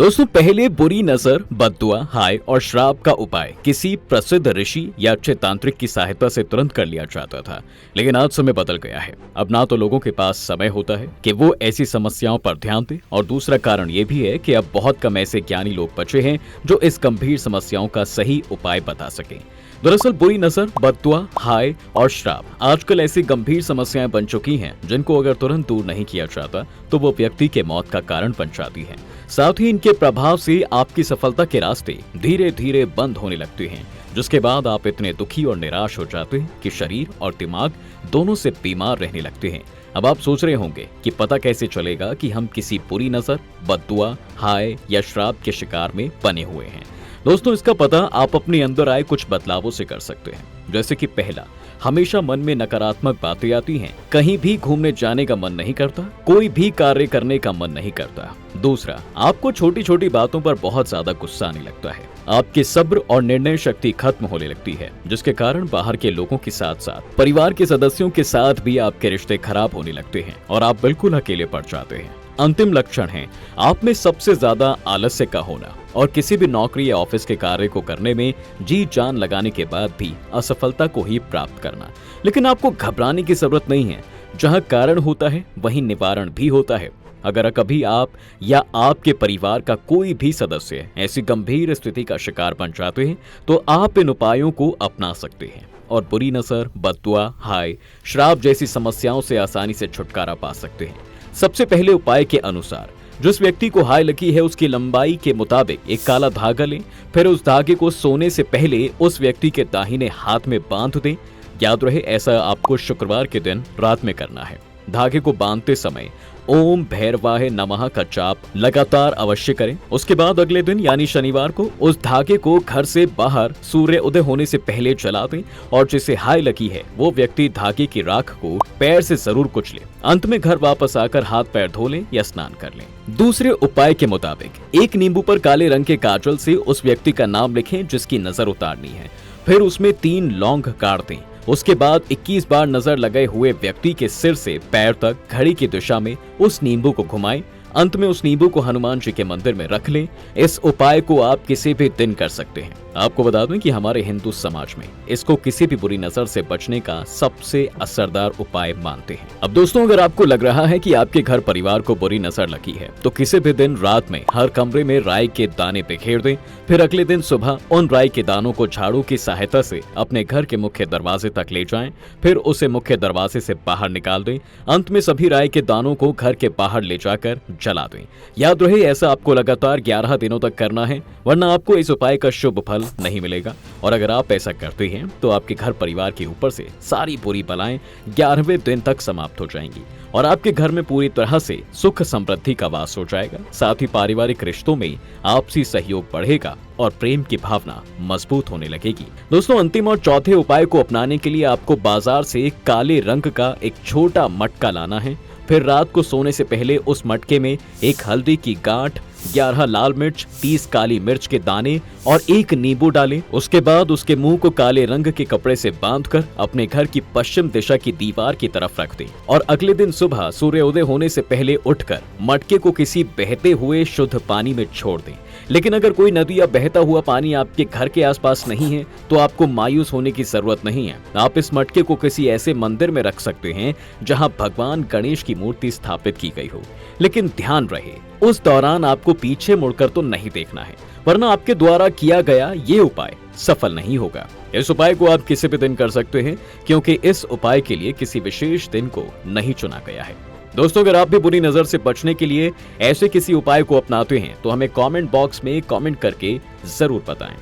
दोस्तों, पहले बुरी नजर, बद्दुआ, हाय और श्राप का उपाय किसी प्रसिद्ध ऋषि या अच्छे तांत्रिक की सहायता से तुरंत कर लिया जाता था। लेकिन आज समय बदल गया है। अब ना तो लोगों के पास समय होता है कि वो ऐसी समस्याओं पर ध्यान दें, और दूसरा कारण ये भी है कि अब बहुत कम ऐसे ज्ञानी लोग बचे हैं जो इस गंभीर समस्याओं का सही उपाय बता सकें। दरअसल बुरी नजर, बद्दुआ, हाय और श्राप आजकल ऐसी गंभीर समस्याएं बन चुकी हैं जिनको अगर तुरंत दूर नहीं किया जाता तो वो व्यक्ति के मौत का कारण बन जाती है। साथ ही इनके प्रभाव से आपकी सफलता के रास्ते धीरे धीरे बंद होने लगते हैं, जिसके बाद आप इतने दुखी और निराश हो जाते हैं कि शरीर और दिमाग दोनों से बीमार रहने लगते हैं। अब आप सोच रहे होंगे कि पता कैसे चलेगा कि हम किसी बुरी नजर, बद्दुआ, हाय या श्राप के शिकार में बने हुए हैं। दोस्तों, इसका पता आप अपने अंदर आए कुछ बदलावों से कर सकते हैं। जैसे कि पहला, हमेशा मन में नकारात्मक बातें आती हैं, कहीं भी घूमने जाने का मन नहीं करता, कोई भी कार्य करने का मन नहीं करता। दूसरा, आपको छोटी छोटी बातों पर बहुत ज्यादा गुस्सा आने लगता है, आपकी सब्र और निर्णय शक्ति खत्म होने लगती है, जिसके कारण बाहर के लोगों के साथ साथ परिवार के सदस्यों के साथ भी आपके रिश्ते खराब होने लगते हैं और आप बिल्कुल अकेले पड़ जाते हैं। अंतिम लक्षण है आप में सबसे ज्यादा आलस्य का होना और किसी भी नौकरी या ऑफिस के कार्य को करने में जी जान लगाने के बाद भी असफलता को ही प्राप्त करना। लेकिन आपको घबराने की जरूरत नहीं है। जहां कारण होता है वहीं निवारण भी होता है। अगर कभी आप या आपके परिवार का कोई भी सदस्य ऐसी गंभीर स्थिति का शिकार बन जाते हैं तो आप इन उपायों को अपना सकते हैं और बुरी नजर, बद्दुआ, हाय, श्राप जैसी समस्याओं से आसानी से छुटकारा पा सकते हैं। सबसे पहले उपाय के अनुसार जिस व्यक्ति को हाय लगी है उसकी लंबाई के मुताबिक एक काला धागा लें। फिर उस धागे को सोने से पहले उस व्यक्ति के दाहिने हाथ में बांध दें। याद रहे, ऐसा आपको शुक्रवार के दिन रात में करना है। धागे को बांधते समय ओम भैरवाय नमः का जाप लगातार अवश्य करें। उसके बाद अगले दिन यानी शनिवार को उस धागे को घर से बाहर सूर्य उदय होने से पहले जला दें और जिसे हाय लगी है वो व्यक्ति धागे की राख को पैर से जरूर कुचले। अंत में घर वापस आकर हाथ पैर धो लें या स्नान कर लें। दूसरे उपाय के मुताबिक एक नींबू पर काले रंग के काजल से उस व्यक्ति का नाम लिखें जिसकी नजर उतारनी है। फिर उसमें 3 लौंग काट दें। उसके बाद 21 बार नजर लगाए हुए व्यक्ति के सिर से पैर तक घड़ी की दिशा में उस नींबू को घुमाएं। अंत में उस नींबू को हनुमान जी के मंदिर में रख लें। इस उपाय को आप किसी भी दिन कर सकते हैं। आपको बता दूं कि हमारे हिंदू समाज में इसको किसी भी बुरी नजर से बचने का सबसे असरदार उपाय मानते हैं। अब दोस्तों, अगर आपको लग रहा है कि आपके घर परिवार को बुरी नजर लगी है तो किसी भी दिन रात में हर कमरे में राई के दाने बिखेर दें। फिर अगले दिन सुबह उन राई के दानों को झाड़ू की सहायता से अपने घर के मुख्य दरवाजे तक ले जाएं। फिर उसे मुख्य दरवाजे से बाहर निकाल दें। अंत में सभी राई के दानों को घर के बाहर ले जाकर जला दें। याद रहे, ऐसा आपको लगातार 11 दिनों तक करना है, वरना आपको इस उपाय का शुभ फल नहीं मिलेगा। और अगर आप ऐसा करते हैं तो आपके घर परिवार के ऊपर से सारी बुरी बलाएं 11वें दिन तक समाप्त हो जाएंगी और आपके घर में पूरी तरह से सुख समृद्धि का वास हो जाएगा। साथ ही पारिवारिक रिश्तों में आपसी सहयोग बढ़ेगा और प्रेम की भावना मजबूत होने लगेगी। दोस्तों, अंतिम और चौथे उपाय को अपनाने के लिए आपको बाजार से काले रंग का एक छोटा मटका लाना है। फिर रात को सोने से पहले उस मटके में एक हल्दी की गांठ, 11 लाल मिर्च, 30 काली मिर्च के दाने और 1 नींबू डालें। उसके बाद उसके मुंह को काले रंग के कपड़े से बांधकर अपने घर की पश्चिम दिशा की दीवार की तरफ रख दें और अगले दिन सुबह सूर्योदय होने से पहले उठकर मटके को किसी बहते हुए शुद्ध पानी में छोड़ दें। लेकिन अगर कोई नदी या बहता हुआ पानी आपके घर के आसपास नहीं है तो आपको मायूस होने की जरूरत नहीं है। आप इस मटके को किसी ऐसे मंदिर में रख सकते हैं जहां भगवान गणेश की मूर्ति स्थापित की गई हो। लेकिन ध्यान रहे, उस दौरान आपको पीछे मुड़कर तो नहीं देखना है, वरना आपके द्वारा किया गया ये उपाय सफल नहीं होगा। इस उपाय को आप किसी भी दिन कर सकते हैं क्योंकि इस उपाय के लिए किसी विशेष दिन को नहीं चुना गया है। दोस्तों, अगर आप भी बुरी नजर से बचने के लिए ऐसे किसी उपाय को अपनाते हैं तो हमें कमेंट बॉक्स में कमेंट करके जरूर बताएं।